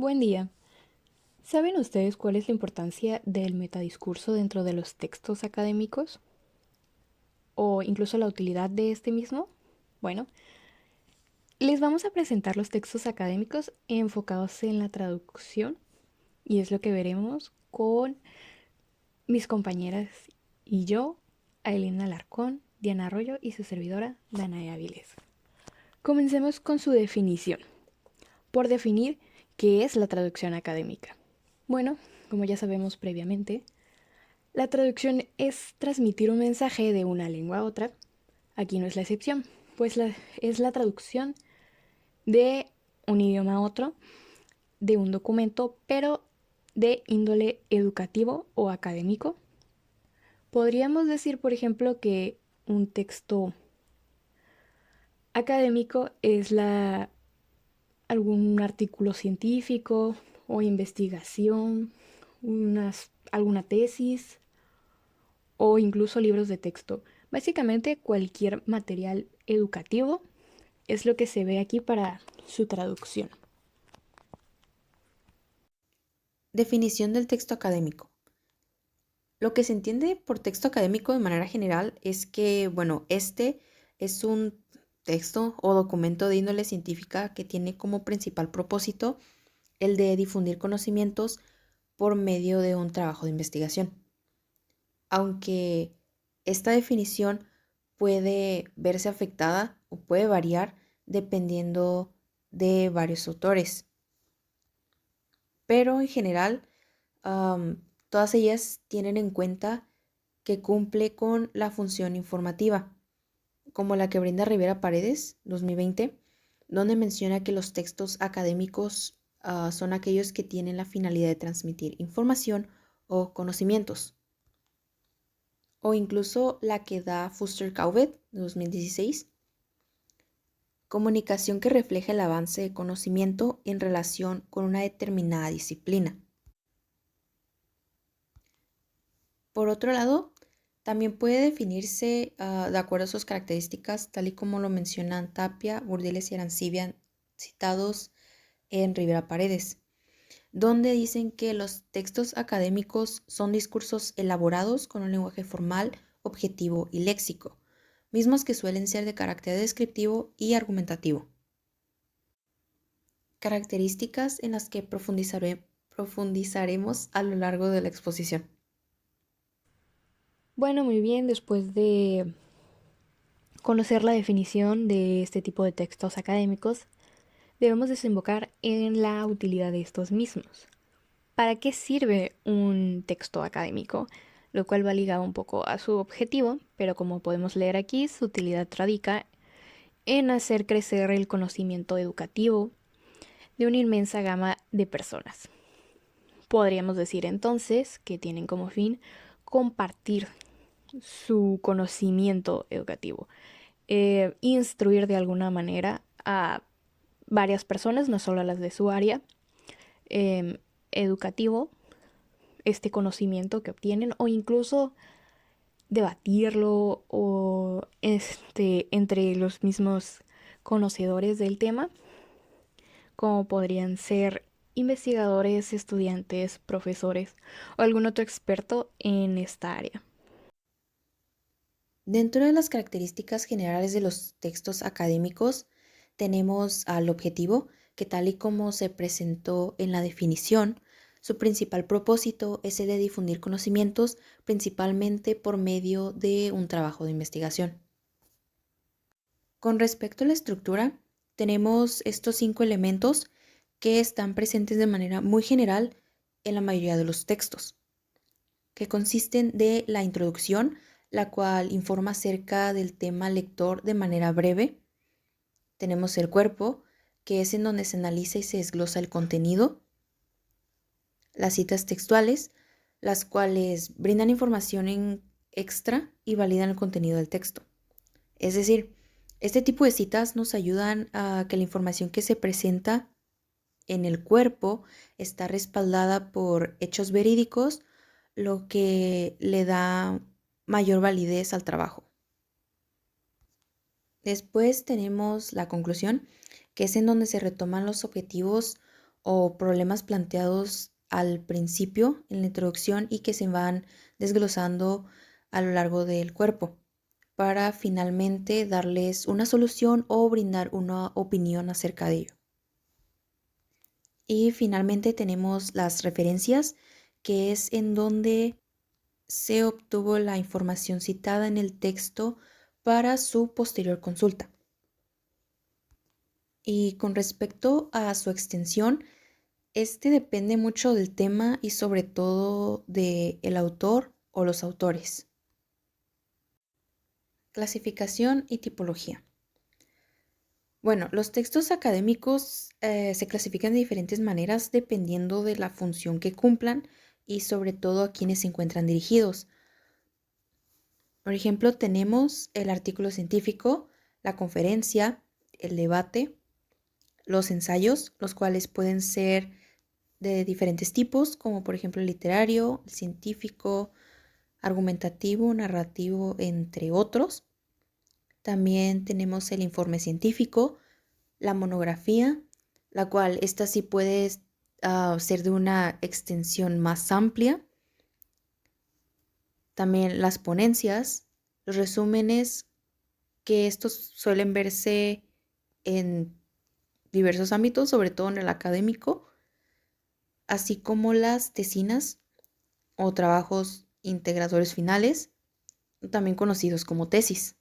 Buen día. ¿Saben ustedes cuál es la importancia del metadiscurso dentro de los textos académicos? ¿O incluso la utilidad de este mismo? Bueno, les vamos a presentar los textos académicos enfocados en la traducción y es lo que veremos con mis compañeras y yo, Ailina Alarcón, Diana Arroyo y su servidora, Danae Avilés. Comencemos con su definición. Por definir, ¿qué es la traducción académica? Bueno, como ya sabemos previamente, la traducción es transmitir un mensaje de una lengua a otra. Aquí no es la excepción, pues es la traducción de un idioma a otro, de un documento, pero de índole educativo o académico. Podríamos decir, por ejemplo, que un texto académico es algún artículo científico o investigación, alguna tesis o incluso libros de texto. Básicamente cualquier material educativo es lo que se ve aquí para su traducción. Definición del texto académico. Lo que se entiende por texto académico de manera general es que, este es un texto o documento de índole científica que tiene como principal propósito el de difundir conocimientos por medio de un trabajo de investigación. Aunque esta definición puede verse afectada o puede variar dependiendo de varios autores, pero en general todas ellas tienen en cuenta que cumple con la función informativa, como la que brinda Rivera Paredes, 2020, donde menciona que los textos académicos son aquellos que tienen la finalidad de transmitir información o conocimientos. O incluso la que da Fuster Couvet, 2016, comunicación que refleja el avance de conocimiento en relación con una determinada disciplina. Por otro lado, también puede definirse de acuerdo a sus características, tal y como lo mencionan Tapia, Burdeles y Arancibia, citados en Rivera Paredes, donde dicen que los textos académicos son discursos elaborados con un lenguaje formal, objetivo y léxico, mismos que suelen ser de carácter descriptivo y argumentativo. Características en las que profundizaremos a lo largo de la exposición. Bueno, muy bien, después de conocer la definición de este tipo de textos académicos, debemos desembocar en la utilidad de estos mismos. ¿Para qué sirve un texto académico? Lo cual va ligado un poco a su objetivo, pero como podemos leer aquí, su utilidad radica en hacer crecer el conocimiento educativo de una inmensa gama de personas. Podríamos decir entonces que tienen como fin compartir su conocimiento educativo, instruir de alguna manera a varias personas, no solo a las de su área, eh, educativo, este conocimiento que obtienen o incluso debatirlo o entre los mismos conocedores del tema, como podrían ser investigadores, estudiantes, profesores o algún otro experto en esta área. Dentro de las características generales de los textos académicos, tenemos al objetivo, que tal y como se presentó en la definición, su principal propósito es el de difundir conocimientos principalmente por medio de un trabajo de investigación. Con respecto a la estructura, tenemos estos 5 elementos que están presentes de manera muy general en la mayoría de los textos, que consisten de la introducción, la cual informa acerca del tema lector de manera breve. Tenemos el cuerpo, que es en donde se analiza y se desglosa el contenido. Las citas textuales, las cuales brindan información en extra y validan el contenido del texto. Es decir, este tipo de citas nos ayudan a que la información que se presenta en el cuerpo está respaldada por hechos verídicos, lo que le da mayor validez al trabajo. Después tenemos la conclusión, que es en donde se retoman los objetivos o problemas planteados al principio en la introducción y que se van desglosando a lo largo del cuerpo para finalmente darles una solución o brindar una opinión acerca de ello. Y finalmente tenemos las referencias, que es en donde se obtuvo la información citada en el texto para su posterior consulta. Y con respecto a su extensión, este depende mucho del tema y sobre todo del autor o los autores. Clasificación y tipología. Bueno, los textos académicos se clasifican de diferentes maneras dependiendo de la función que cumplan y sobre todo a quienes se encuentran dirigidos. Por ejemplo, tenemos el artículo científico, la conferencia, el debate, los ensayos, los cuales pueden ser de diferentes tipos, como por ejemplo el literario, el científico, argumentativo, narrativo, entre otros. También tenemos el informe científico, la monografía, la cual esta sí puede ser de una extensión más amplia. También las ponencias, los resúmenes, que estos suelen verse en diversos ámbitos, sobre todo en el académico, así como las tesinas o trabajos integradores finales, también conocidos como tesis.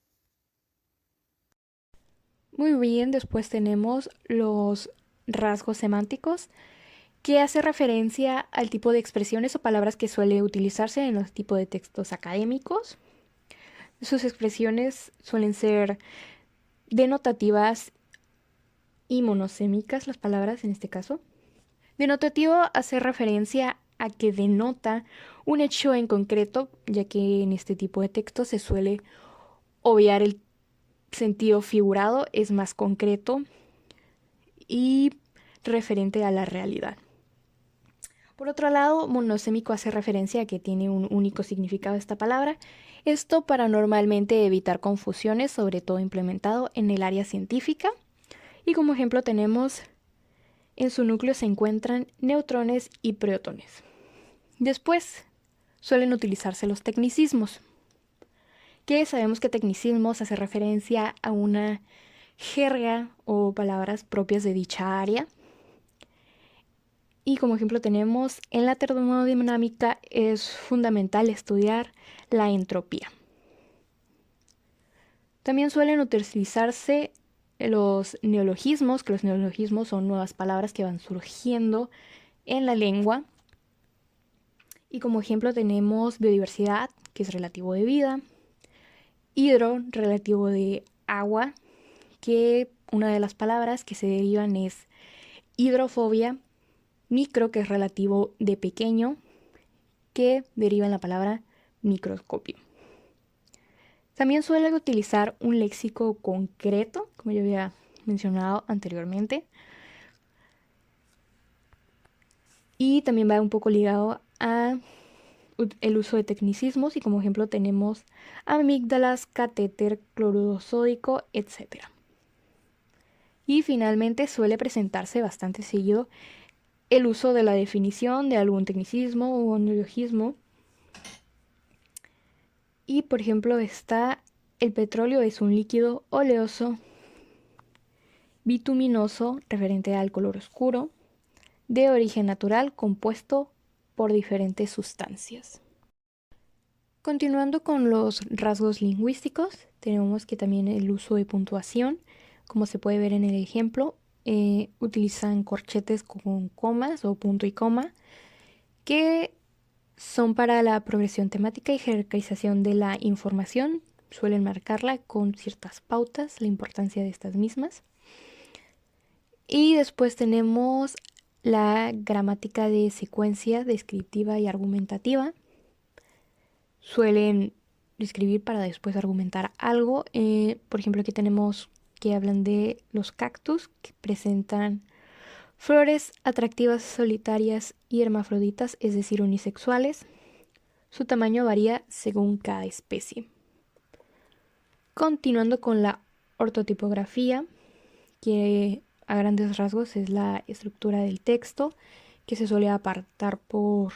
Muy bien, después tenemos los rasgos semánticos, que hace referencia al tipo de expresiones o palabras que suele utilizarse en los tipos de textos académicos. Sus expresiones suelen ser denotativas y monosémicas, las palabras en este caso. Denotativo hace referencia a que denota un hecho en concreto, ya que en este tipo de textos se suele obviar el sentido figurado, es más concreto y referente a la realidad. Por otro lado, monosémico hace referencia a que tiene un único significado esta palabra, esto para normalmente evitar confusiones, sobre todo implementado en el área científica. Y como ejemplo tenemos, en su núcleo se encuentran neutrones y protones. Después suelen utilizarse los tecnicismos, que sabemos que tecnicismos hace referencia a una jerga o palabras propias de dicha área. Y como ejemplo tenemos, en la termodinámica es fundamental estudiar la entropía. También suelen utilizarse los neologismos, que los neologismos son nuevas palabras que van surgiendo en la lengua. Y como ejemplo tenemos biodiversidad, que es relativo de vida, hidro, relativo de agua, que una de las palabras que se derivan es hidrofobia, micro, que es relativo de pequeño, que deriva en la palabra microscopio. También suele utilizar un léxico concreto, como yo había mencionado anteriormente, y también va un poco ligado a el uso de tecnicismos, y como ejemplo tenemos amígdalas, catéter, cloruro sódico, etc. Y finalmente suele presentarse bastante seguido el uso de la definición de algún tecnicismo o neologismo. Y por ejemplo está: el petróleo es un líquido oleoso bituminoso, referente al color oscuro, de origen natural, compuesto por diferentes sustancias. Continuando con los rasgos lingüísticos, tenemos que también el uso de puntuación, como se puede ver en el ejemplo, utilizan corchetes con comas o punto y coma, que son para la progresión temática y jerarquización de la información. Suelen marcarla con ciertas pautas, la importancia de estas mismas. Y después tenemos la gramática de secuencia descriptiva y argumentativa. Suelen describir para después argumentar algo. Por ejemplo, aquí tenemos que hablan de los cactus, que presentan flores atractivas, solitarias y hermafroditas, es decir, unisexuales. Su tamaño varía según cada especie. Continuando con la ortotipografía, que a grandes rasgos es la estructura del texto, que se suele apartar por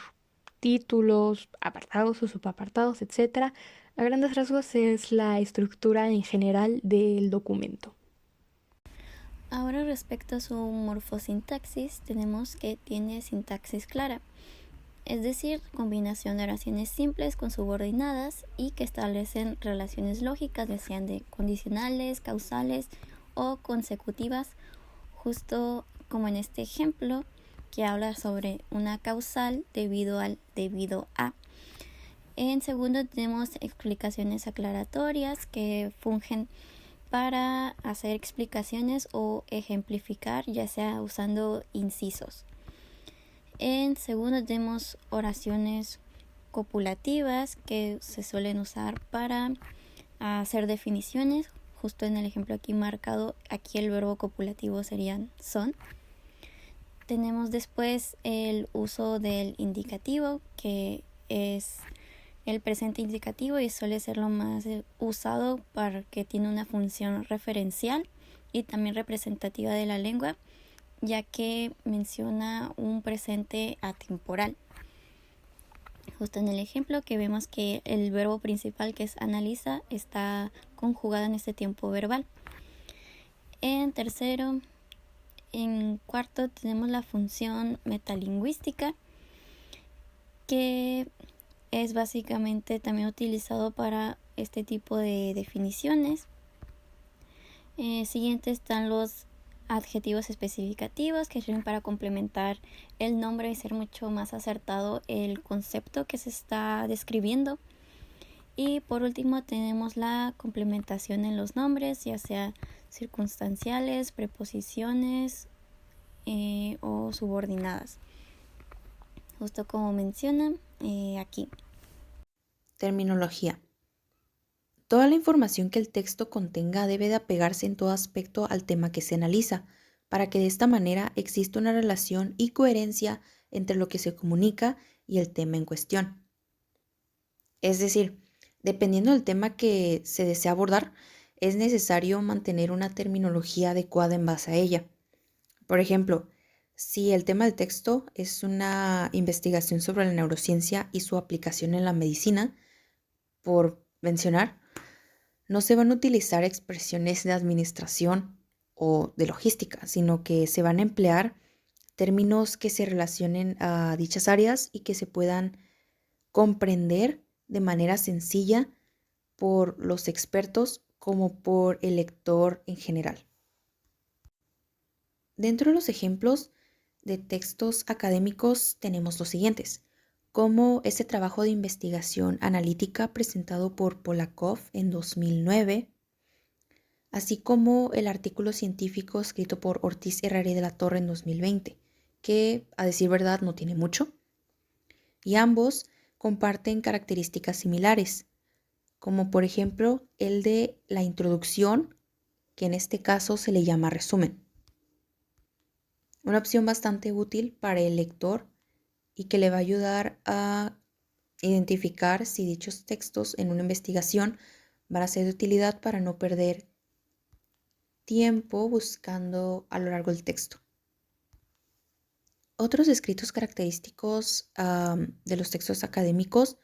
títulos, apartados o subapartados, etc. A grandes rasgos es la estructura en general del documento. Ahora respecto a su morfosintaxis, tenemos que tiene sintaxis clara, es decir, combinación de oraciones simples con subordinadas y que establecen relaciones lógicas, ya sean de condicionales, causales o consecutivas, justo como en este ejemplo que habla sobre una causal debido a. En segundo tenemos explicaciones aclaratorias que fungen para hacer explicaciones o ejemplificar, ya sea usando incisos. En segundo tenemos oraciones copulativas que se suelen usar para hacer definiciones. Justo en el ejemplo aquí marcado, aquí el verbo copulativo serían son. Tenemos después el uso del indicativo, que es el presente indicativo y suele ser lo más usado porque tiene una función referencial y también representativa de la lengua, ya que menciona un presente atemporal. Justo en el ejemplo que vemos que el verbo principal, que es analiza, está conjugado en este tiempo verbal. En tercero, en cuarto tenemos la función metalingüística, que es básicamente también utilizado para este tipo de definiciones. Siguiente están los adjetivos especificativos, que sirven para complementar el nombre y ser mucho más acertado el concepto que se está describiendo. Y por último tenemos la complementación en los nombres, ya sea circunstanciales, preposiciones o subordinadas, justo como mencionan aquí. Terminología. Toda la información que el texto contenga debe de apegarse en todo aspecto al tema que se analiza, para que de esta manera exista una relación y coherencia entre lo que se comunica y el tema en cuestión. Es decir, dependiendo del tema que se desea abordar, es necesario mantener una terminología adecuada en base a ella. Por ejemplo, si el tema del texto es una investigación sobre la neurociencia y su aplicación en la medicina, por mencionar, no se van a utilizar expresiones de administración o de logística, sino que se van a emplear términos que se relacionen a dichas áreas y que se puedan comprender de manera sencilla por los expertos como por el lector en general. Dentro de los ejemplos de textos académicos tenemos los siguientes, como este trabajo de investigación analítica presentado por Polakov en 2009, así como el artículo científico escrito por Ortiz Herrera y de la Torre en 2020, que a decir verdad no tiene mucho, y ambos comparten características similares, como por ejemplo el de la introducción, que en este caso se le llama resumen. Una opción bastante útil para el lector y que le va a ayudar a identificar si dichos textos en una investigación van a ser de utilidad para no perder tiempo buscando a lo largo del texto. Otros escritos característicos de los textos académicos,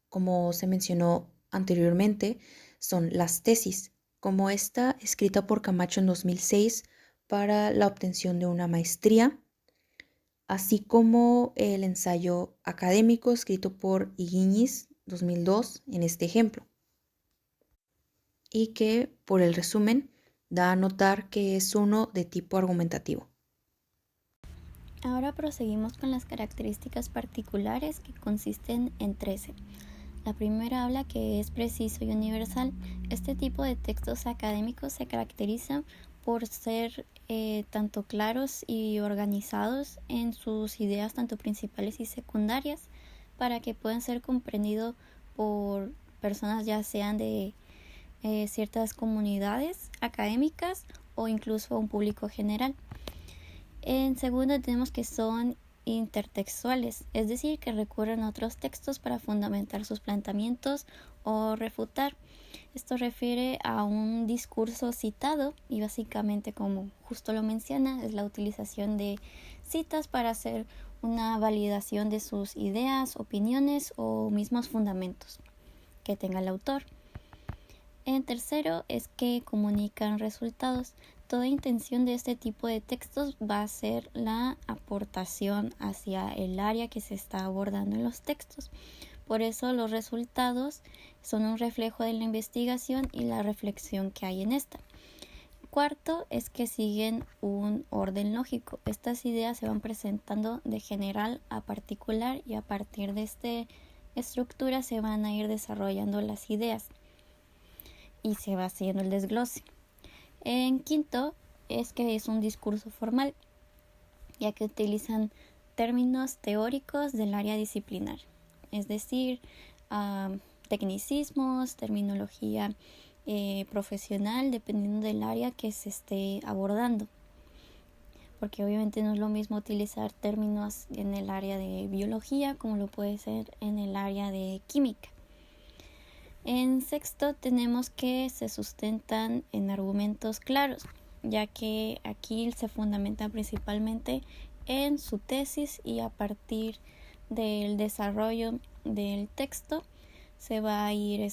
como se mencionó anteriormente, son las tesis, como esta escrita por Camacho en 2006 para la obtención de una maestría, así como el ensayo académico escrito por Higuíñez 2002 en este ejemplo, y que por el resumen da a notar que es uno de tipo argumentativo. Ahora proseguimos con las características particulares, que consisten en 13. La primera habla que es preciso y universal. Este tipo de textos académicos se caracterizan por ser tanto claros y organizados en sus ideas tanto principales y secundarias, para que puedan ser comprendidos por personas ya sean de ciertas comunidades académicas o incluso un público general. En segundo tenemos que son intertextuales, es decir, que recurren a otros textos para fundamentar sus planteamientos o refutar. Esto refiere a un discurso citado y básicamente, como justo lo menciona, es la utilización de citas para hacer una validación de sus ideas, opiniones o mismos fundamentos que tenga el autor. En tercero es que comunican resultados. Toda intención de este tipo de textos va a ser la aportación hacia el área que se está abordando en los textos. Por eso los resultados son un reflejo de la investigación y la reflexión que hay en esta. Cuarto es que siguen un orden lógico. Estas ideas se van presentando de general a particular y a partir de esta estructura se van a ir desarrollando las ideas y se va haciendo el desglose. En quinto es que es un discurso formal, ya que utilizan términos teóricos del área disciplinar, es decir, tecnicismos, terminología profesional, dependiendo del área que se esté abordando. Porque obviamente no es lo mismo utilizar términos en el área de biología como lo puede ser en el área de química. En sexto tenemos que se sustentan en argumentos claros, ya que aquí se fundamentan principalmente en su tesis y a partir del desarrollo del texto se va a ir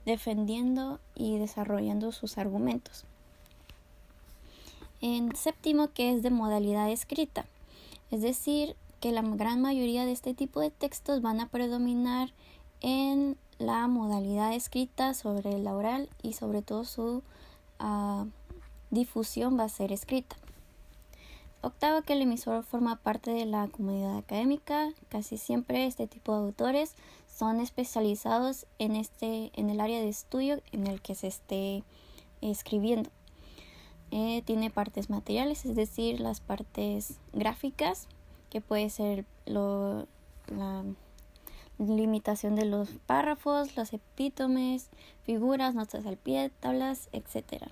defendiendo y desarrollando sus argumentos. En séptimo, que es de modalidad escrita, es decir, que la gran mayoría de este tipo de textos van a predominar en la modalidad escrita sobre la oral y sobre todo su difusión va a ser escrita. Octavo, que el emisor forma parte de la comunidad académica. Casi siempre este tipo de autores son especializados en el área de estudio en el que se esté escribiendo. Tiene partes materiales, es decir, las partes gráficas, que puede ser la limitación de los párrafos, los epítomes, figuras, notas al pie, tablas, etc.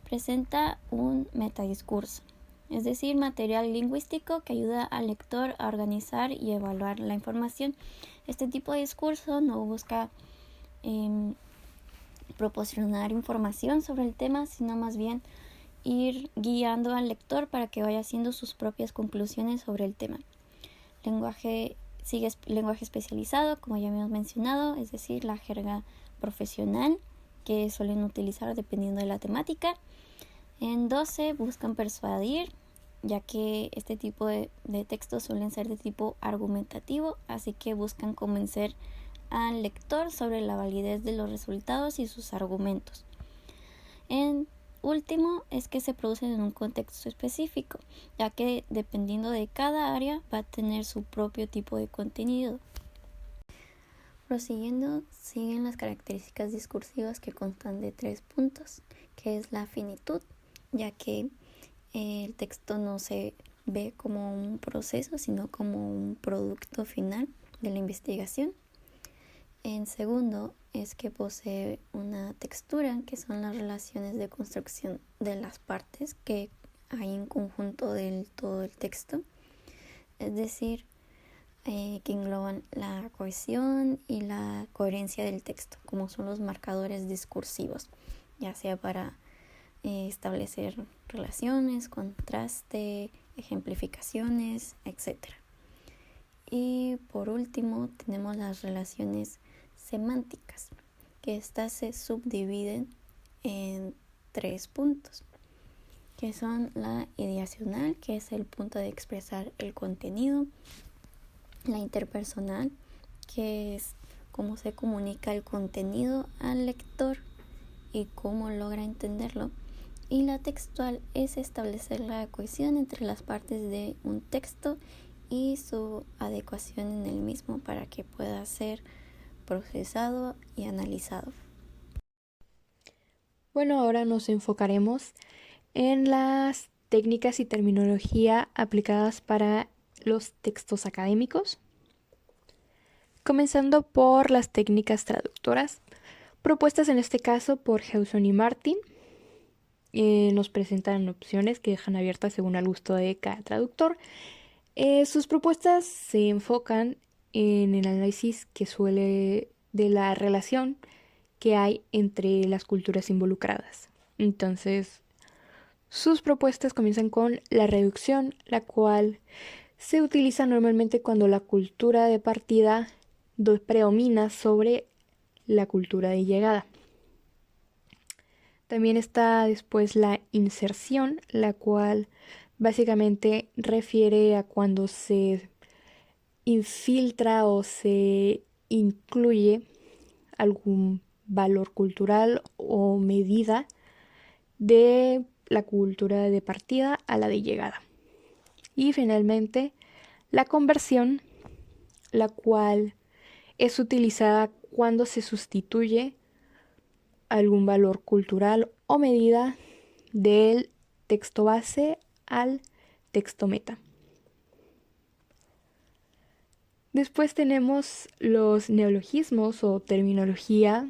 Presenta un metadiscurso, es decir, material lingüístico que ayuda al lector a organizar y evaluar la información. Este tipo de discurso no busca proporcionar información sobre el tema, sino más bien ir guiando al lector para que vaya haciendo sus propias conclusiones sobre el tema. Lenguaje especializado, como ya hemos mencionado, es decir, la jerga profesional que suelen utilizar dependiendo de la temática. En 12 buscan persuadir, ya que este tipo de textos suelen ser de tipo argumentativo, así que buscan convencer al lector sobre la validez de los resultados y sus argumentos. En último es que se producen en un contexto específico, ya que dependiendo de cada área va a tener su propio tipo de contenido. Prosiguiendo, siguen las características discursivas que constan de 3 puntos, que es la finitud, ya que el texto no se ve como un proceso, sino como un producto final de la investigación. En segundo, es que posee una textura, que son las relaciones de construcción de las partes que hay en conjunto del todo el texto, es decir, que engloban la cohesión y la coherencia del texto, como son los marcadores discursivos, ya sea para establecer relaciones, contraste, ejemplificaciones, etc. Y por último tenemos las relaciones semánticas, que estas se subdividen en 3 puntos, que son la ideacional, que es el punto de expresar el contenido, la interpersonal, que es cómo se comunica el contenido al lector y cómo logra entenderlo, y la textual es establecer la cohesión entre las partes de un texto y su adecuación en el mismo para que pueda ser procesado y analizado. Bueno, ahora nos enfocaremos en las técnicas y terminología aplicadas para los textos académicos, comenzando por las técnicas traductoras, propuestas en este caso por Hewson y Martin. Nos presentan opciones que dejan abiertas según al gusto de cada traductor. Sus propuestas se enfocan en el análisis de la relación que hay entre las culturas involucradas. Entonces, sus propuestas comienzan con la reducción, la cual se utiliza normalmente cuando la cultura de partida predomina sobre la cultura de llegada. También está después la inserción, la cual básicamente refiere a cuando se infiltra o se incluye algún valor cultural o medida de la cultura de partida a la de llegada. Y finalmente, la conversión, la cual es utilizada cuando se sustituye algún valor cultural o medida del texto base al texto meta. Después tenemos los neologismos o terminología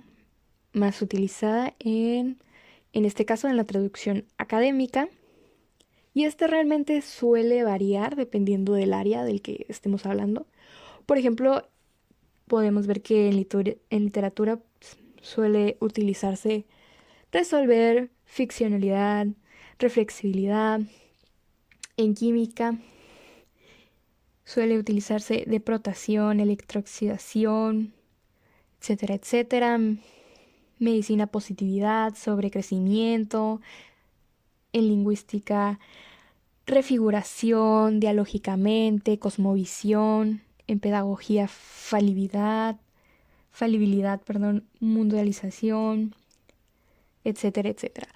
más utilizada en este caso en la traducción académica. Y este realmente suele variar dependiendo del área del que estemos hablando. Por ejemplo, podemos ver que en literatura suele utilizarse resolver, ficcionalidad, reflexibilidad. En química suele utilizarse deprotación, electrooxidación, etcétera, etcétera. Medicina, positividad, sobrecrecimiento. En lingüística, refiguración, dialógicamente, cosmovisión. En pedagogía, mundialización, etcétera, etcétera.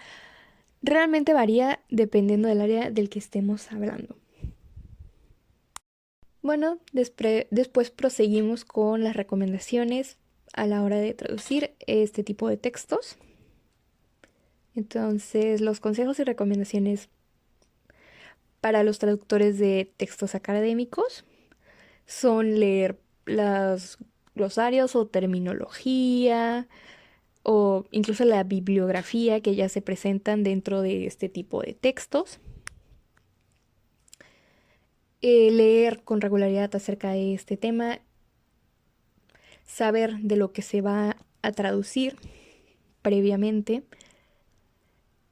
Realmente varía dependiendo del área del que estemos hablando. Bueno, después proseguimos con las recomendaciones a la hora de traducir este tipo de textos. Entonces, los consejos y recomendaciones para los traductores de textos académicos son leer los glosarios o terminología o incluso la bibliografía que ya se presentan dentro de este tipo de textos. Leer con regularidad acerca de este tema, saber de lo que se va a traducir previamente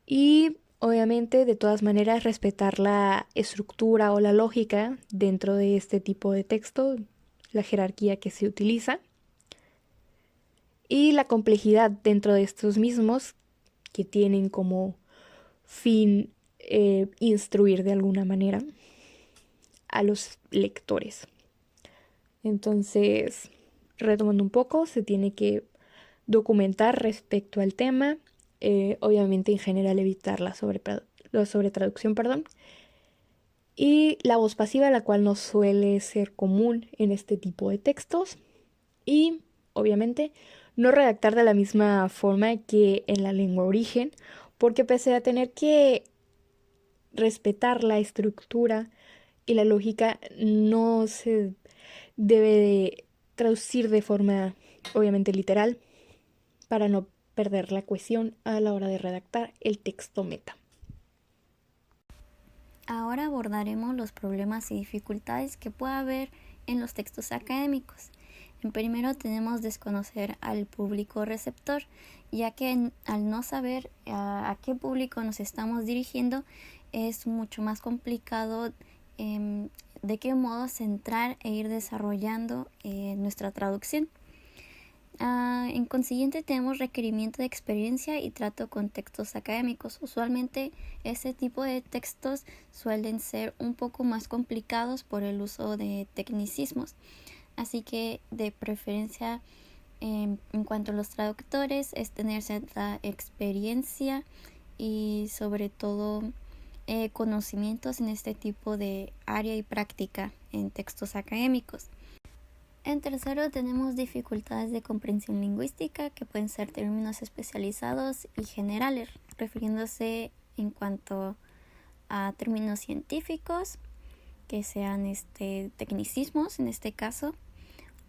y obviamente de todas maneras respetar la estructura o la lógica dentro de este tipo de texto, la jerarquía que se utiliza y la complejidad dentro de estos mismos que tienen como fin instruir de alguna manera a los lectores. Entonces, retomando un poco, se tiene que documentar respecto al tema, obviamente en general evitar la sobretraducción, y la voz pasiva, la cual no suele ser común en este tipo de textos, y obviamente no redactar de la misma forma que en la lengua origen, porque pese a tener que respetar la estructura y la lógica, no se debe de traducir de forma obviamente literal para no perder la cohesión a la hora de redactar el texto meta. Ahora abordaremos los problemas y dificultades que puede haber en los textos académicos. En primero tenemos desconocer al público receptor, ya que al no saber a qué público nos estamos dirigiendo, es mucho más complicado de qué modo centrar e ir desarrollando nuestra traducción. En consiguiente tenemos requerimiento de experiencia y trato con textos académicos. Usualmente este tipo de textos suelen ser un poco más complicados por el uso de tecnicismos. Así que de preferencia en cuanto a los traductores es tener cierta experiencia y sobre todo conocimientos en este tipo de área y práctica en textos académicos. En tercero tenemos dificultades de comprensión lingüística, que pueden ser términos especializados y generales, refiriéndose en cuanto a términos científicos, que sean tecnicismos en este caso,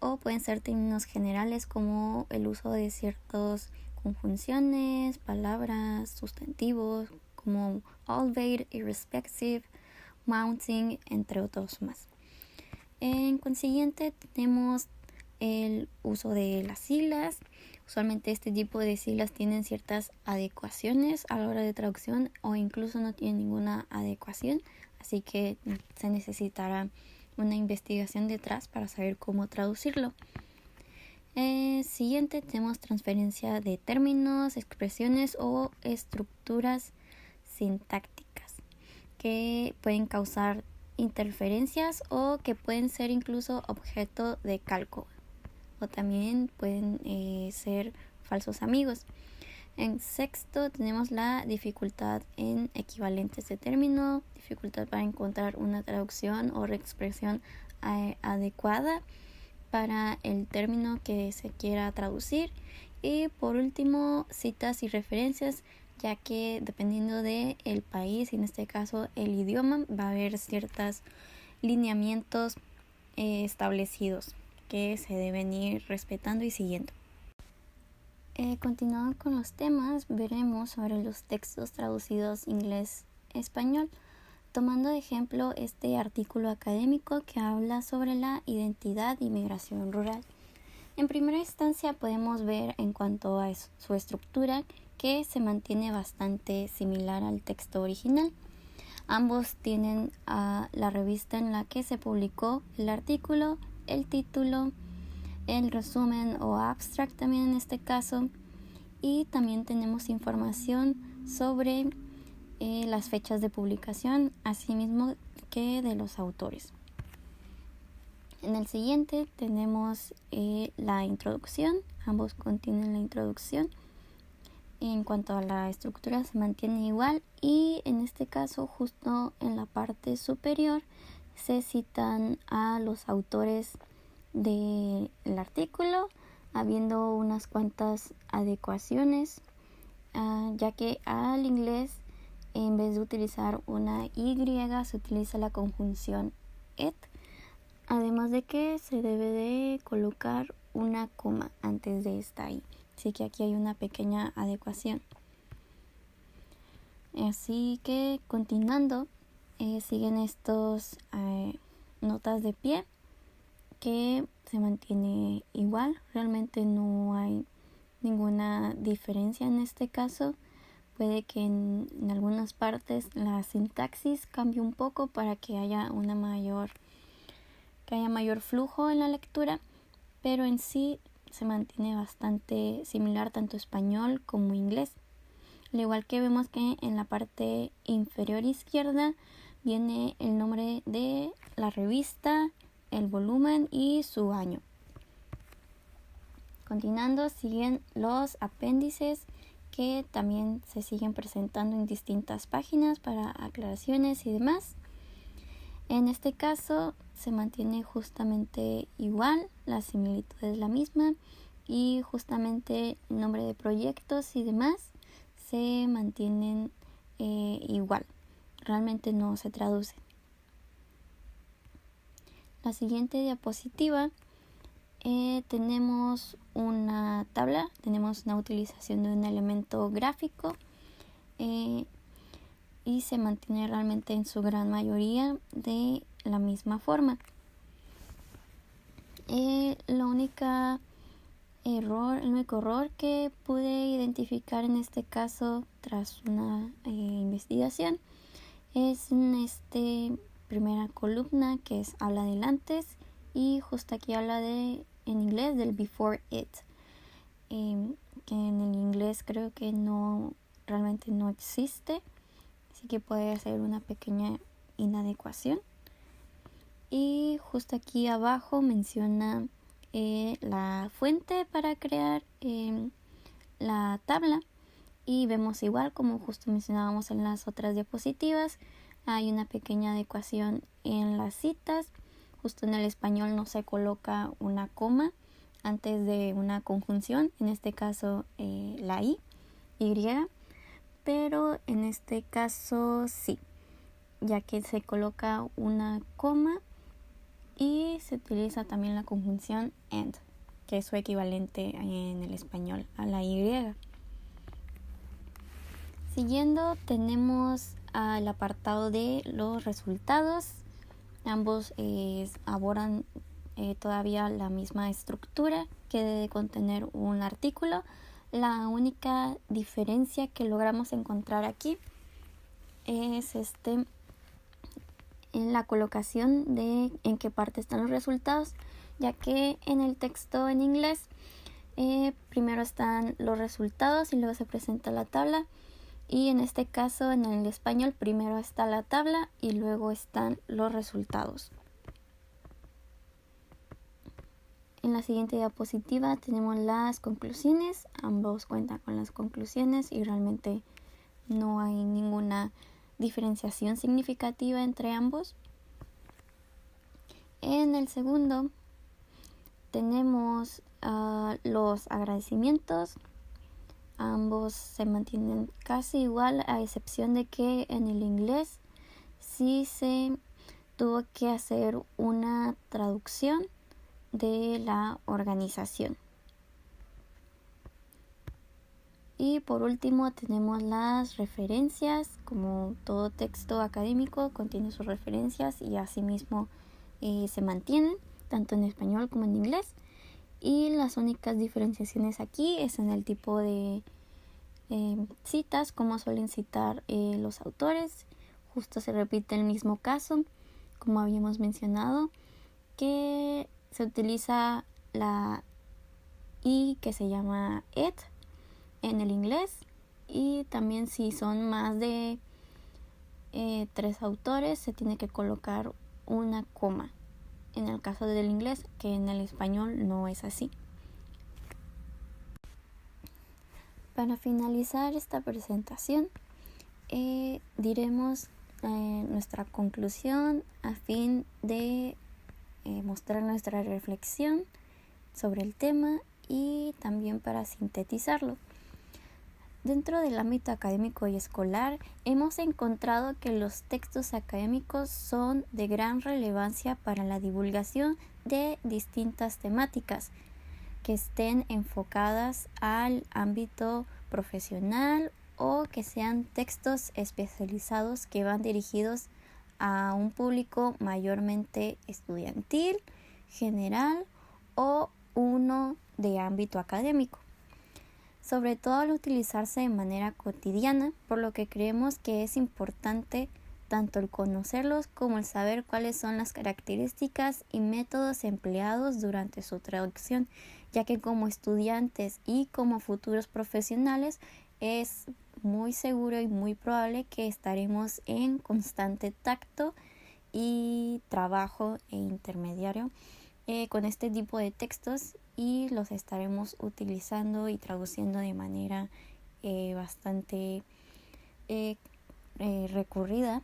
o pueden ser términos generales como el uso de ciertas conjunciones, palabras, sustantivos como albeit, irrespective, mounting, entre otros más. En consiguiente tenemos el uso de las siglas. Usualmente este tipo de siglas tienen ciertas adecuaciones a la hora de traducción o incluso no tienen ninguna adecuación, así que se necesitará una investigación detrás para saber cómo traducirlo. Siguiente tenemos transferencia de términos, expresiones o estructuras sintácticas que pueden causar interferencias o que pueden ser incluso objeto de cálculo o también pueden ser falsos amigos. En sexto tenemos la dificultad en equivalentes de término, dificultad para encontrar una traducción o reexpresión adecuada para el término que se quiera traducir. Y por último, citas y referencias, ya que dependiendo del país, en este caso el idioma, va a haber ciertos lineamientos establecidos que se deben ir respetando y siguiendo. Continuando con los temas, veremos sobre los textos traducidos inglés-español, tomando de ejemplo este artículo académico que habla sobre la identidad y migración rural. En primera instancia podemos ver en cuanto a su estructura que se mantiene bastante similar al texto original. Ambos tienen la revista en la que se publicó el artículo, el título, el resumen o abstract también en este caso, y también tenemos información sobre las fechas de publicación, asimismo que de los autores. En el siguiente tenemos la introducción, ambos contienen la introducción. En cuanto a la estructura se mantiene igual y en este caso justo en la parte superior se citan a los autores del artículo, habiendo unas cuantas adecuaciones, ya que al inglés en vez de utilizar una Y se utiliza la conjunción et, además de que se debe de colocar una coma antes de esta I, así que aquí hay una pequeña adecuación. Así que continuando, siguen estos notas de pie que se mantiene igual, realmente no hay ninguna diferencia en este caso. Puede que en algunas partes la sintaxis cambie un poco para que haya mayor flujo en la lectura, pero en sí se mantiene bastante similar tanto español como inglés. Al igual que vemos que en la parte inferior izquierda viene el nombre de la revista, el volumen y su año. Continuando, siguen los apéndices que también se siguen presentando en distintas páginas para aclaraciones y demás. En este caso se mantiene justamente igual, la similitud es la misma y justamente el nombre de proyectos y demás se mantienen igual, realmente no se traduce. La siguiente diapositiva tenemos una tabla, tenemos una utilización de un elemento gráfico y se mantiene realmente en su gran mayoría de la misma forma. El único error que pude identificar en este caso tras una investigación es en esta primera columna que habla del antes y justo aquí habla en inglés del before it, que en el inglés creo que realmente no existe, así que puede ser una pequeña inadecuación. Y justo aquí abajo menciona la fuente para crear la tabla y vemos igual como justo mencionábamos en las otras diapositivas, hay una pequeña adecuación en las citas. Justo en el español no se coloca una coma antes de una conjunción, en este caso la Y, pero en este caso sí, ya que se coloca una coma y se utiliza también la conjunción and, que es su equivalente en el español a la Y. Siguiendo tenemos al apartado de los resultados. Ambos abordan todavía la misma estructura que debe contener un artículo. La única diferencia que logramos encontrar aquí es en la colocación de en qué parte están los resultados, ya que en el texto en inglés primero están los resultados y luego se presenta la tabla, y en este caso en el español primero está la tabla y luego están los resultados. En la siguiente diapositiva tenemos las conclusiones. Ambos cuentan con las conclusiones y realmente no hay ninguna diferenciación significativa entre ambos. En el segundo tenemos los agradecimientos. Ambos se mantienen casi igual, a excepción de que en el inglés sí se tuvo que hacer una traducción de la organización. Y por último tenemos las referencias. Como todo texto académico contiene sus referencias y asimismo se mantienen tanto en español como en inglés. Y las únicas diferenciaciones aquí es en el tipo de citas, como suelen citar los autores. Justo se repite el mismo caso, como habíamos mencionado, que se utiliza la I que se llama it en el inglés, y también si son más de 3 autores se tiene que colocar una coma en el caso del inglés, que en el español no es así. Para finalizar esta presentación diremos nuestra conclusión a fin de mostrar nuestra reflexión sobre el tema y también para sintetizarlo. Dentro del ámbito académico y escolar, hemos encontrado que los textos académicos son de gran relevancia para la divulgación de distintas temáticas que estén enfocadas al ámbito profesional o que sean textos especializados que van dirigidos a un público mayormente estudiantil, general o uno de ámbito académico. Sobre todo al utilizarse de manera cotidiana, por lo que creemos que es importante tanto el conocerlos como el saber cuáles son las características y métodos empleados durante su traducción, ya que como estudiantes y como futuros profesionales es muy seguro y muy probable que estaremos en constante tacto y trabajo intermediario con este tipo de textos, y los estaremos utilizando y traduciendo de manera bastante recurrida.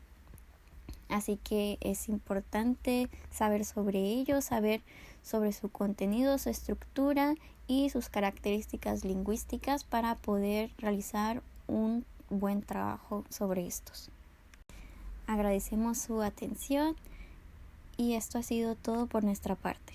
Así que es importante saber sobre ellos, saber sobre su contenido, su estructura y sus características lingüísticas para poder realizar un buen trabajo sobre estos. Agradecemos su atención y esto ha sido todo por nuestra parte.